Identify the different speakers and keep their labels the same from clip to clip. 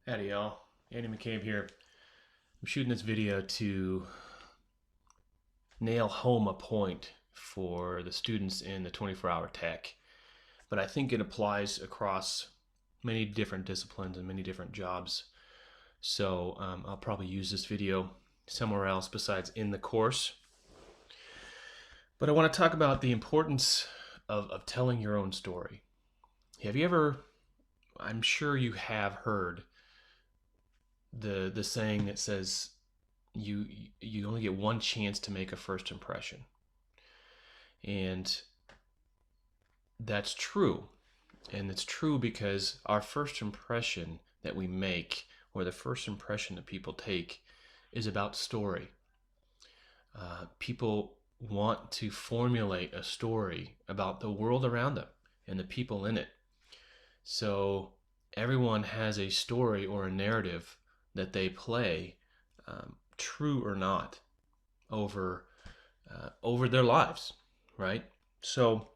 Speaker 1: Howdy y'all, Andy McCabe here. I'm shooting this video to nail home a point for the students in the 24-hour tech, but I think it applies across many different disciplines and many different jobs. So I'll probably use this video somewhere else besides in the course. But I want to talk about the importance of telling your own story. Have you ever, I'm sure you have heard the saying that says you only get one chance to make a first impression. And that's true. And it's true because our first impression that we make, or the first impression that people take, is about story. People want to formulate a story about the world around them and the people in it. So everyone has a story or a narrative that they play, true or not, over their lives, right? So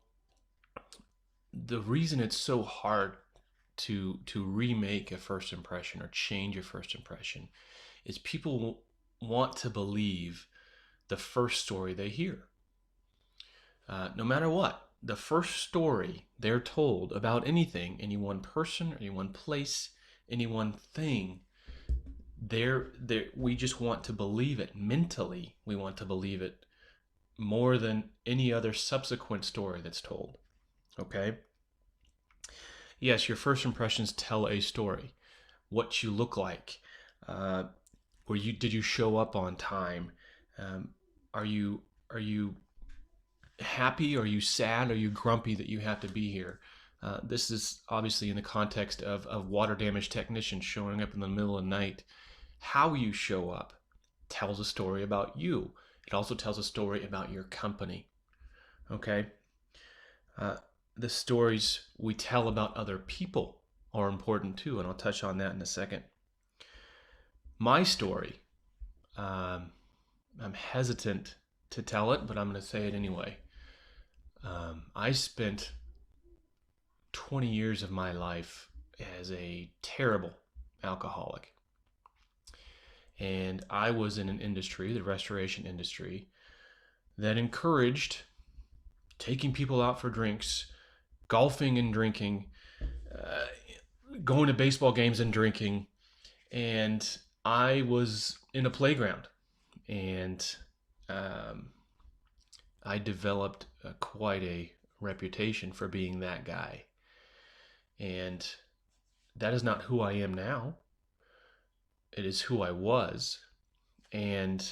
Speaker 1: the reason it's so hard to remake a first impression or change a first impression is people want to believe the first story they hear. No matter what, the first story they're told about anything, any one person, any one place, any one thing, we just want to believe it mentally. We want to believe it more than any other subsequent story that's told. Okay? Yes, your first impressions tell a story. What you look like. Did you show up on time? Are you happy? Are you sad? Are you grumpy that you have to be here? This is obviously in the context of water damage technicians showing up in the middle of the night. How you show up tells a story about you. It also tells a story about your company. Okay? The stories we tell about other people are important too, and I'll touch on that in a second. My story, I'm hesitant to tell it, but I'm going to say it anyway. I spent 20 years of my life as a terrible alcoholic. And I was in an industry, the restoration industry, that encouraged taking people out for drinks, golfing and drinking, going to baseball games and drinking. And I was in a playground. And I developed quite a reputation for being that guy. And that is not who I am now. It is who I was. And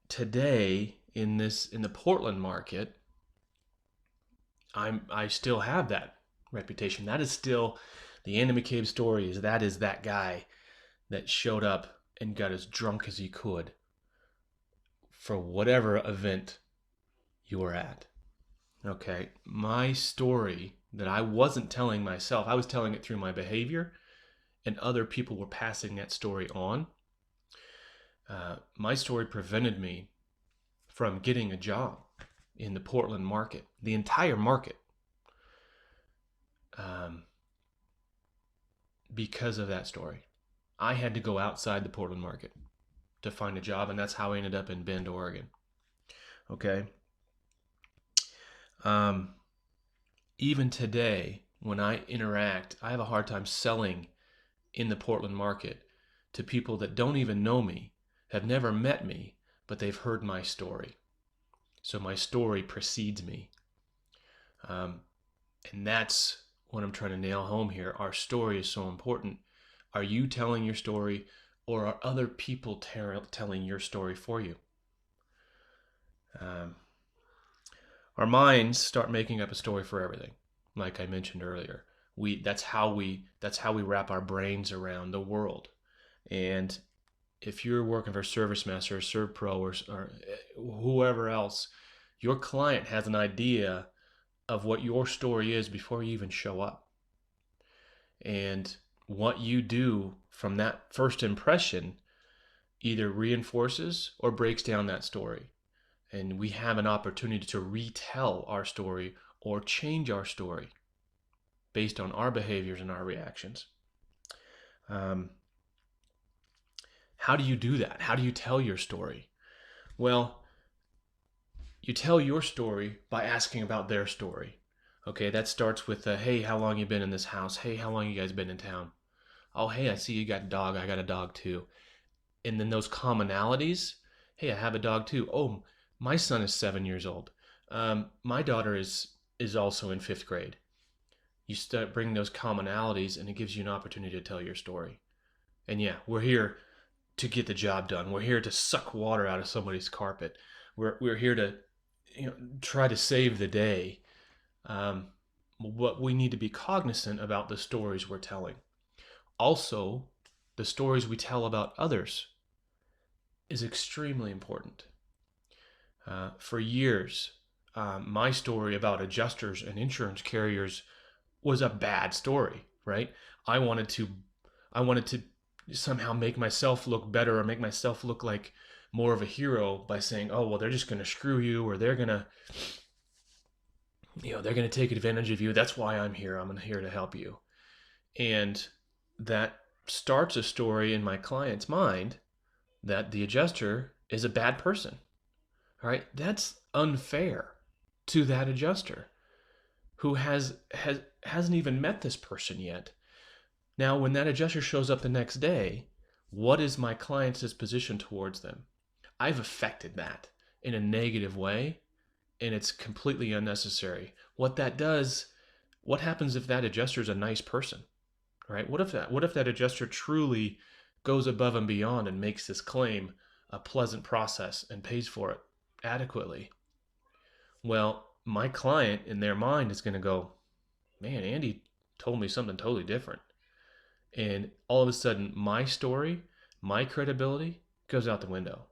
Speaker 1: today in the Portland market, I still have that reputation. That is still the Andy McCabe story. Is that guy that showed up and got as drunk as he could for whatever event you were at. Okay, my story that I wasn't telling myself, I was telling it through my behavior, and other people were passing that story on. My story prevented me from getting a job in the Portland market, the entire market, because of that story. I had to go outside the Portland market to find a job, and that's how I ended up in Bend, Oregon. Okay. Even today, when I interact, I have a hard time selling in the Portland market to people that don't even know me, have never met me, but they've heard my story. So my story precedes me. And that's what I'm trying to nail home here. Our story is so important. Are you telling your story, or are other people telling your story for you? Our minds start making up a story for everything, like I mentioned earlier. That's how we wrap our brains around the world. And if you're working for ServiceMaster or ServPro or whoever else, your client has an idea of what your story is before you even show up. And what you do from that first impression either reinforces or breaks down that story. And we have an opportunity to retell our story or change our story based on our behaviors and our reactions. How do you do that? How do you tell your story? Well, you tell your story by asking about their story. Okay, that starts with, hey, how long you been in this house? Hey, how long you guys been in town? Oh, hey, I see you got a dog. I got a dog too. And then those commonalities. Hey, I have a dog too. Oh, my son is 7 years old. My daughter is also in fifth grade. You start bringing those commonalities, and it gives you an opportunity to tell your story. And yeah, we're here to get the job done. We're here to suck water out of somebody's carpet. We're here to try to save the day. Um, what we need to be cognizant about the stories we're telling. Also, the stories we tell about others is extremely important. For years, my story about adjusters and insurance carriers was a bad story, right? I wanted to, I wanted to somehow make myself look better or make myself look like more of a hero by saying, "Oh, well, they're just going to screw you, or they're going to, they're going to take advantage of you. That's why I'm here. I'm here to help you." And that starts a story in my client's mind that the adjuster is a bad person. All right, that's unfair to that adjuster who hasn't even met this person yet. Now, when that adjuster shows up the next day, what is my client's disposition towards them? I've affected that in a negative way, and it's completely unnecessary. What that does, what happens if that adjuster is a nice person, right? What if that adjuster truly goes above and beyond and makes this claim a pleasant process and pays for it adequately? Well, my client in their mind is going to go, man, Andy told me something totally different. And all of a sudden, my story, my credibility goes out the window.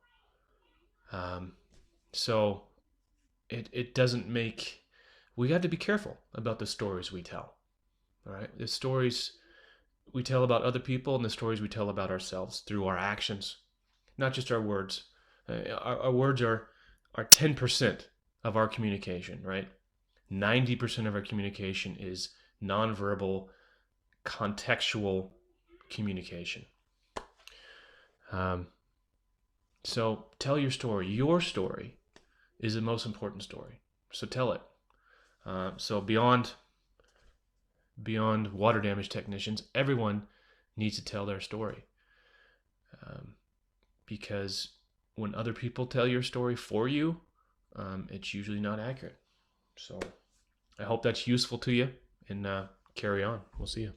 Speaker 1: Um, so it doesn't make, we got to be careful about the stories we tell. All right. The stories we tell about other people and the stories we tell about ourselves through our actions, not just our words. Our words are 10% of our communication, right? 90% of our communication is nonverbal, contextual communication. So tell your story. Your story is the most important story. So tell it. So beyond water damage technicians, everyone needs to tell their story. Because when other people tell your story for you, it's usually not accurate. So I hope that's useful to you, and carry on. We'll see you.